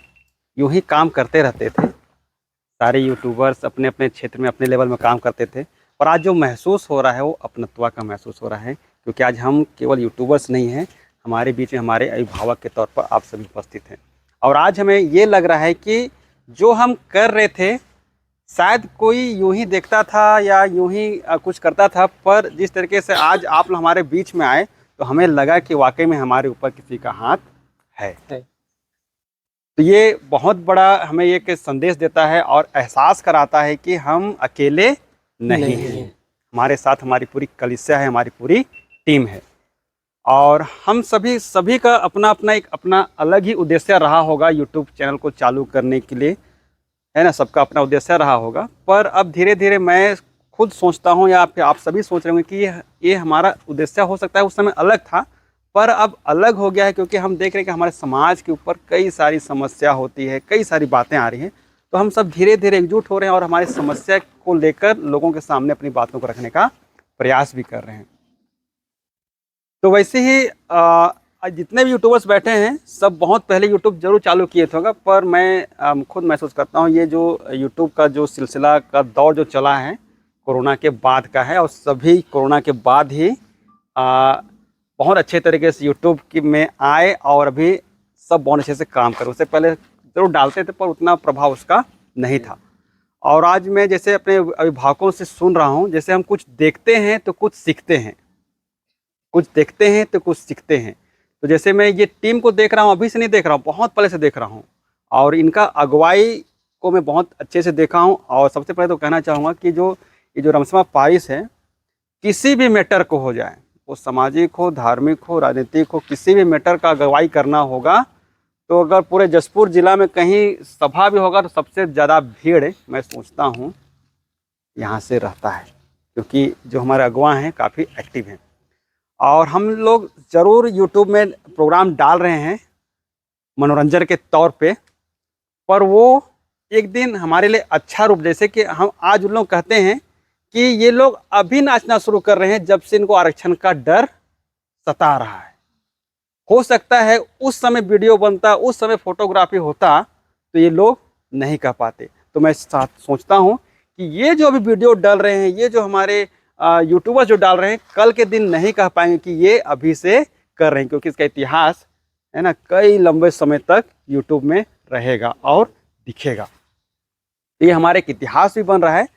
यूं ही काम करते रहते थे, सारे यूट्यूबर्स अपने अपने क्षेत्र में अपने लेवल में काम करते थे, और आज जो महसूस हो रहा है वो अपनत्वा का महसूस हो रहा है, क्योंकि आज हम केवल यूट्यूबर्स नहीं हैं, हमारे बीच में हमारे अभिभावक के तौर पर आप सभी उपस्थित हैं। और आज हमें ये लग रहा है कि जो हम कर रहे थे शायद कोई यूं ही देखता था या यूं ही कुछ करता था, पर जिस तरीके से आज आप लोग हमारे बीच में आए तो हमें लगा कि वाकई में हमारे ऊपर किसी का हाथ है। तो ये बहुत बड़ा हमें एक संदेश देता है और एहसास कराता है कि हम अकेले नहीं हैं, हमारे साथ हमारी पूरी कलिसिया है, हमारी पूरी टीम है। और हम सभी का अपना अपना एक अपना अलग ही उद्देश्य रहा होगा यूट्यूब चैनल को चालू करने के लिए, है ना, सबका अपना उद्देश्य रहा होगा। पर अब धीरे धीरे मैं खुद सोचता हूँ या फिर आप सभी सोच रहे होंगे कि ये हमारा उद्देश्य हो सकता है उस समय अलग था, पर अब अलग हो गया है, क्योंकि हम देख रहे हैं कि हमारे समाज के ऊपर कई सारी समस्या होती है, कई सारी बातें आ रही हैं। तो हम सब धीरे धीरे एकजुट हो रहे हैं और हमारी समस्या को लेकर लोगों के सामने अपनी बातों को रखने का प्रयास भी कर रहे हैं। तो वैसे ही जितने भी यूट्यूबर्स बैठे हैं सब बहुत पहले यूट्यूब जरूर चालू किए थे होगा, पर मैं खुद महसूस करता हूँ ये जो यूट्यूब का जो सिलसिला का दौर जो चला है कोरोना के बाद का है, और सभी कोरोना के बाद ही बहुत अच्छे तरीके से यूट्यूब में आए और अभी सब बहुत अच्छे से काम कर। उससे पहले जरूर डालते थे पर उतना प्रभाव उसका नहीं था। और आज मैं जैसे अपने अभिभावकों से सुन रहा हूँ, जैसे हम कुछ देखते हैं तो कुछ सीखते हैं, कुछ देखते हैं तो कुछ सीखते हैं। तो जैसे मैं ये टीम को देख रहा हूँ, अभी से नहीं देख रहा हूँ, बहुत पहले से देख रहा हूँ, और इनका अगुवाई को मैं बहुत अच्छे से देखा हूँ। और सबसे पहले तो कहना चाहूँगा कि ये जो रमसमा पारिस है, किसी भी मैटर को हो जाए, वो सामाजिक हो, धार्मिक हो, राजनीतिक हो, किसी भी मैटर का अगुवाई करना होगा तो अगर पूरे जसपुर जिला में कहीं सभा भी होगा तो सबसे ज़्यादा भीड़ मैं सोचता हूँ यहाँ से रहता है, क्योंकि जो हमारे अगुवा हैं काफ़ी एक्टिव हैं। और हम लोग ज़रूर यूट्यूब में प्रोग्राम डाल रहे हैं मनोरंजन के तौर पे, पर वो एक दिन हमारे लिए अच्छा रूप, जैसे कि हम आज उन लोग कहते हैं कि ये लोग अभी नाचना शुरू कर रहे हैं जब से इनको आरक्षण का डर सता रहा है। हो सकता है उस समय वीडियो बनता, उस समय फोटोग्राफी होता तो ये लोग नहीं कह पाते। तो मैं सोचता हूँ कि ये जो अभी वीडियो डाल रहे हैं, ये जो हमारे यूट्यूबर्स जो डाल रहे हैं, कल के दिन नहीं कह पाएंगे कि ये अभी से कर रहे हैं, क्योंकि इसका इतिहास है ना कई लंबे समय तक यूट्यूब में रहेगा और दिखेगा। ये हमारे एक इतिहास भी बन रहा है।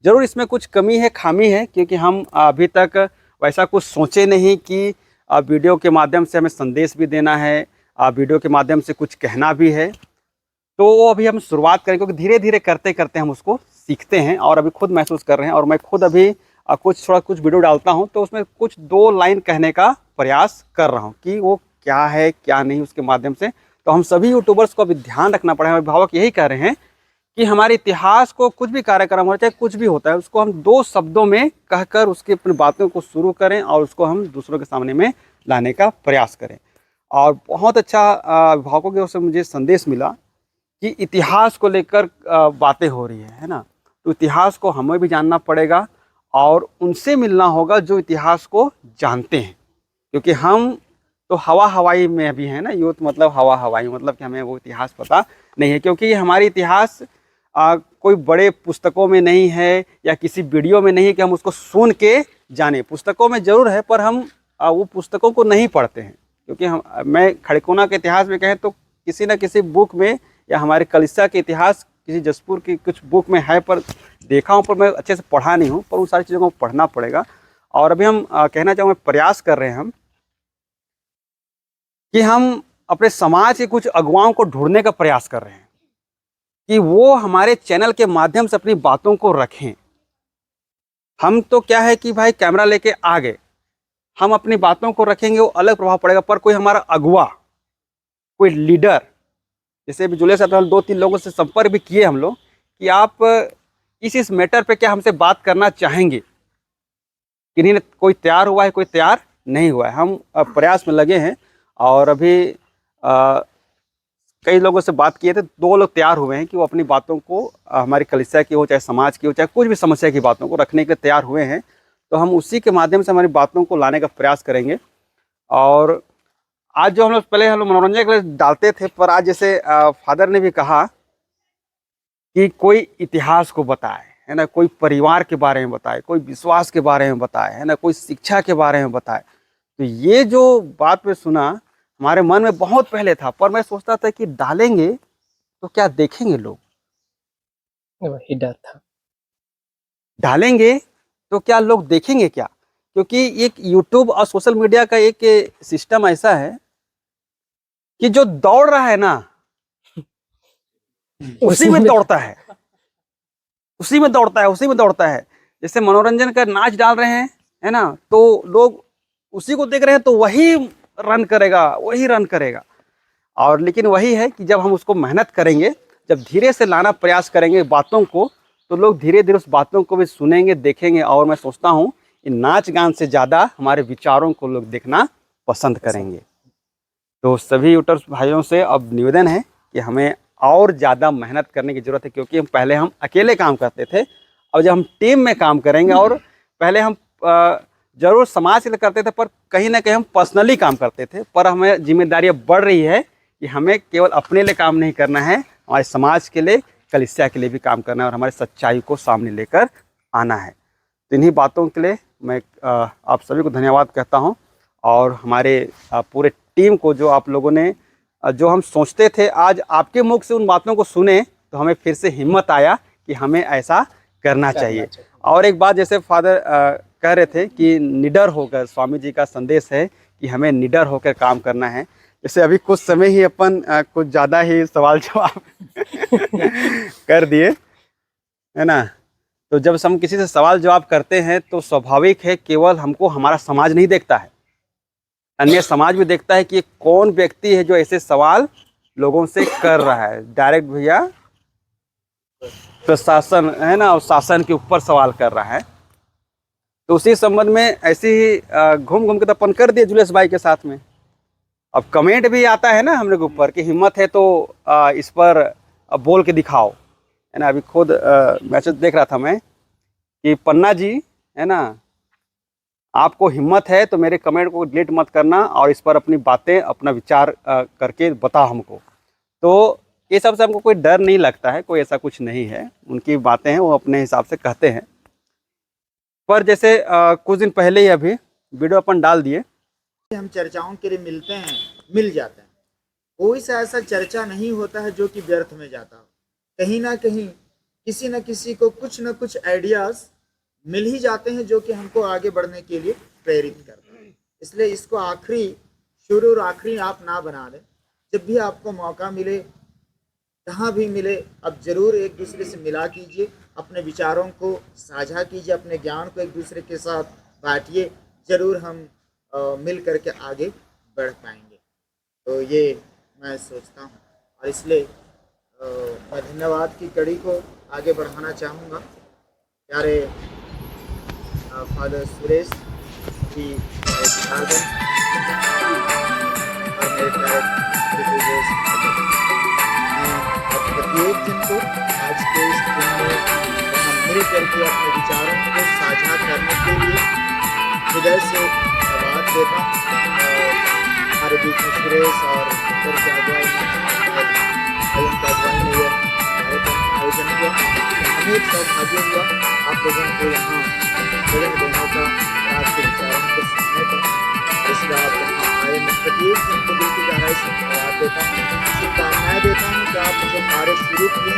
ज़रूर इसमें कुछ कमी है, खामी है, क्योंकि हम अभी तक वैसा कुछ सोचे नहीं कि वीडियो के माध्यम से हमें संदेश भी देना है, वीडियो के माध्यम से कुछ कहना भी है। तो वो अभी हम शुरुआत करें, क्योंकि धीरे धीरे करते करते हम उसको सीखते हैं और अभी खुद महसूस कर रहे हैं। और मैं खुद अभी कुछ वीडियो डालता हूं तो उसमें कुछ 2 लाइन कहने का प्रयास कर रहा हूं कि वो क्या है क्या नहीं, उसके माध्यम से। तो हम सभी यूट्यूबर्स को अभी ध्यान रखना पड़ेगा। अभिभावक यही कह रहे हैं कि हमारे इतिहास को कुछ भी कार्यक्रम हो चाहे कुछ भी होता है, उसको हम 2 शब्दों में कहकर उसकी अपनी बातों को शुरू करें और उसको हम दूसरों के सामने में लाने का प्रयास करें। और बहुत अच्छा अभिभावकों की ओर से मुझे संदेश मिला कि इतिहास को लेकर बातें हो रही है ना, तो इतिहास को हमें भी जानना पड़ेगा और उनसे मिलना होगा जो इतिहास को जानते हैं, क्योंकि हम तो हवाई में भी हैं ना, यूथ मतलब हवाई, मतलब कि हमें वो इतिहास पता नहीं है, क्योंकि ये हमारी इतिहास कोई बड़े पुस्तकों में नहीं है या किसी वीडियो में नहीं है कि हम उसको सुन के जाने। पुस्तकों में ज़रूर है पर हम वो पुस्तकों को नहीं पढ़ते हैं, क्योंकि मैं खड़कोना के इतिहास में कहें तो किसी न किसी बुक में या हमारे कलिसिया के इतिहास किसी जसपुर की कुछ बुक में है, पर देखा हूँ पर मैं अच्छे से पढ़ा नहीं हूँ। पर उन सारी चीज़ों को पढ़ना पड़ेगा और अभी हम कहना चाहूँगा, प्रयास कर रहे हैं हम कि हम अपने समाज के कुछ अगुवाओं को ढूंढने का प्रयास कर रहे हैं कि वो हमारे चैनल के माध्यम से अपनी बातों को रखें। हम तो क्या है कि भाई कैमरा लेके आ गए, हम अपनी बातों को रखेंगे, वो अलग प्रभाव पड़ेगा। पर कोई हमारा अगुवा, कोई लीडर, जैसे अभी जुले साहब 2-3 लोगों से संपर्क भी किए हम लोग कि आप इस मैटर पे क्या हमसे बात करना चाहेंगे। किन्हीं ने कोई तैयार हुआ है, कोई तैयार नहीं हुआ है। हम प्रयास में लगे हैं और अभी कई लोगों से बात किए थे, 2 लोग तैयार हुए हैं कि वो अपनी बातों को हमारी कलिसिया की हो, चाहे समाज की हो, चाहे कुछ भी समस्या की बातों को रखने के लिए तैयार हुए हैं। तो हम उसी के माध्यम से हमारी बातों को लाने का प्रयास करेंगे। और आज जो हम लोग पहले हम लोग मनोरंजन के लिए डालते थे, पर आज जैसे फादर ने भी कहा कि कोई इतिहास को बताए, है ना, कोई परिवार के बारे में बताए, कोई विश्वास के बारे में बताए, है ना, कोई शिक्षा के बारे में बताए। तो ये जो बात मैं सुना हमारे मन में बहुत पहले था, पर मैं सोचता था कि डालेंगे तो क्या देखेंगे लोग, वही डर था। डालेंगे तो क्या लोग देखेंगे क्या। क्योंकि एक यूट्यूब और सोशल मीडिया का एक सिस्टम ऐसा है कि जो दौड़ रहा है ना उसी में दौड़ता है, उसी में दौड़ता है, उसी में दौड़ता है। जैसे मनोरंजन का नाच डाल रहे हैं, है ना, तो लोग उसी को देख रहे हैं तो वही रन करेगा, वही रन करेगा। और लेकिन वही है कि जब हम उसको मेहनत करेंगे, जब धीरे से लाना प्रयास करेंगे बातों को, तो लोग धीरे धीरे उस बातों को भी सुनेंगे, देखेंगे। और मैं सोचता हूँ कि नाच गान से ज़्यादा हमारे विचारों को लोग देखना पसंद करेंगे। तो सभी यूट्यूबर्स भाइयों से अब निवेदन है कि हमें और ज़्यादा मेहनत करने की ज़रूरत है। क्योंकि पहले हम अकेले काम करते थे, अब जब हम टीम में काम करेंगे, और पहले हम जरूर समाज के लिए करते थे, पर कहीं ना कहीं हम पर्सनली काम करते थे। पर हमें जिम्मेदारियाँ बढ़ रही है कि हमें केवल अपने लिए काम नहीं करना है, हमारे समाज के लिए, कलीसिया के लिए भी काम करना है, और हमारे सच्चाई को सामने लेकर आना है। तो इन्हीं बातों के लिए मैं आप सभी को धन्यवाद कहता हूँ। और हमारे पूरे टीम को, जो आप लोगों ने, जो हम सोचते थे, आज आपके मुख से उन बातों को सुने तो हमें फिर से हिम्मत आया कि हमें ऐसा करना चाहिए। और एक बात, जैसे फादर कह रहे थे कि निडर होकर, स्वामी जी का संदेश है कि हमें निडर होकर काम करना है। जैसे अभी कुछ समय ही अपन कुछ ज़्यादा ही सवाल जवाब कर दिए, है ना। तो जब हम किसी से सवाल जवाब करते हैं तो स्वाभाविक है, केवल हमको हमारा समाज नहीं देखता है, अन्य समाज भी देखता है कि ये कौन व्यक्ति है जो ऐसे सवाल लोगों से कर रहा है। डायरेक्ट भैया प्रशासन, है ना, और शासन के ऊपर सवाल कर रहा है। तो उसी संबंध में ऐसे ही घूम घूम के तो अपन कर दिए जुलेश भाई के साथ में। अब कमेंट भी आता है ना हम लोग ऊपर कि हिम्मत है तो इस पर बोल के दिखाओ, है ना। अभी खुद मैसेज देख रहा था मैं कि पन्ना जी, है ना, आपको हिम्मत है तो मेरे कमेंट को डिलीट मत करना और इस पर अपनी बातें, अपना विचार करके बताओ हमको। तो ये सब से हमको कोई डर नहीं लगता है, कोई ऐसा कुछ नहीं है। उनकी बातें हैं, वो अपने हिसाब से कहते हैं। पर जैसे कुछ दिन पहले ही अभी वीडियो अपन डाल दिए, हम चर्चाओं के लिए मिलते हैं, मिल जाते हैं। कोई सा ऐसा चर्चा नहीं होता है जो कि व्यर्थ में जाता हो। कहीं ना कहीं किसी न किसी को कुछ न कुछ आइडियाज मिल ही जाते हैं जो कि हमको आगे बढ़ने के लिए प्रेरित करते हैं। इसलिए इसको आखिरी शुरू और आखिरी आप ना बना दें। जब भी आपको मौका मिले, कहाँ भी मिले, अब ज़रूर एक दूसरे से मिला कीजिए, अपने विचारों को साझा कीजिए, अपने ज्ञान को एक दूसरे के साथ बांटिए। ज़रूर हम मिल करके आगे बढ़ पाएंगे। तो ये मैं सोचता हूँ, और इसलिए मैं धन्यवाद की कड़ी को आगे बढ़ाना चाहूँगा। प्यारे फादर सुरेश जी, और मेरे प्यारे प्रत्येक जन को आज के इस दिन में हम मिल करके अपने विचारों को साझा करने के लिए हृदय से धन्यवाद देता हूँ। और हमारे बीच में सुरेश और अंदर की अगुवाई में यह कार्यक्रम आयोजन हुआ। हमें एक सौभाग्य हुआ आप लोगों को यहाँ जगह देने का, आपके विचारों को सुनने का। इसलिए आप यहाँ आए, मैं प्रत्येक दिन को दिल की गहराई से धन्यवाद देता हूँ। शुभकामनाएँ देता हूँ कि आप जो कार्य शुरू किए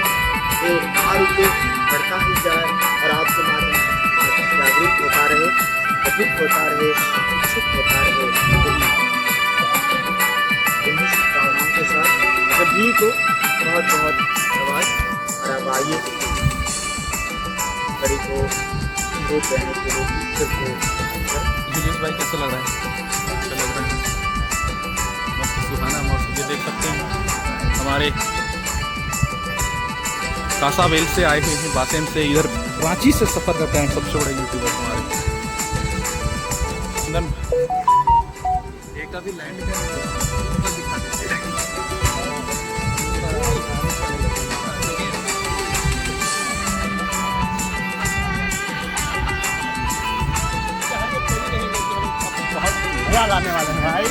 वो आगे बढ़ता ही जाए और आपके माध्यम से जागरूक होता रहे। होता रहे, सुख होता रहे। इन्हीं शुभकामनाओं के साथ सभी को बहुत बहुत धन्यवाद। और अब आइए बड़ी को रोक रहने के लिए टीचर को दिनेश भाई कैसा लग रहा है? अच्छा लग रहा है, मस्त सुहाना मौसम। ये देख सकते हैं हमारे कासाबेल से आए हुए हैं, बासेम से, इधर रांची से सफ़र करते हैं सबसे बड़े यूट्यूबर हमारे। एक अभी लैंड दिखा देते हैं। मजा आने वाले हैं भाई।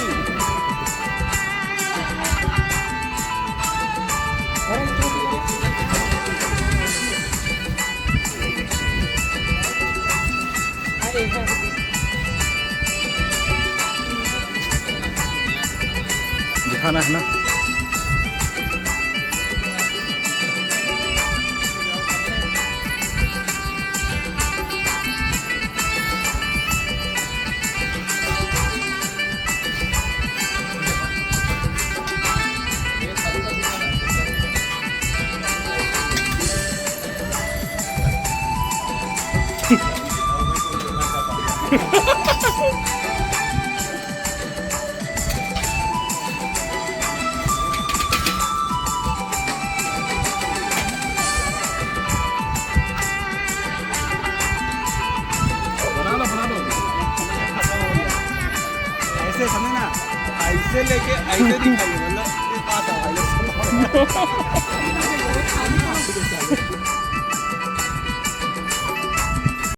दिखाना है ना। ऐसे समझना, ऐसे लेके ऐसे दिखाइए, मतलब ये पास आ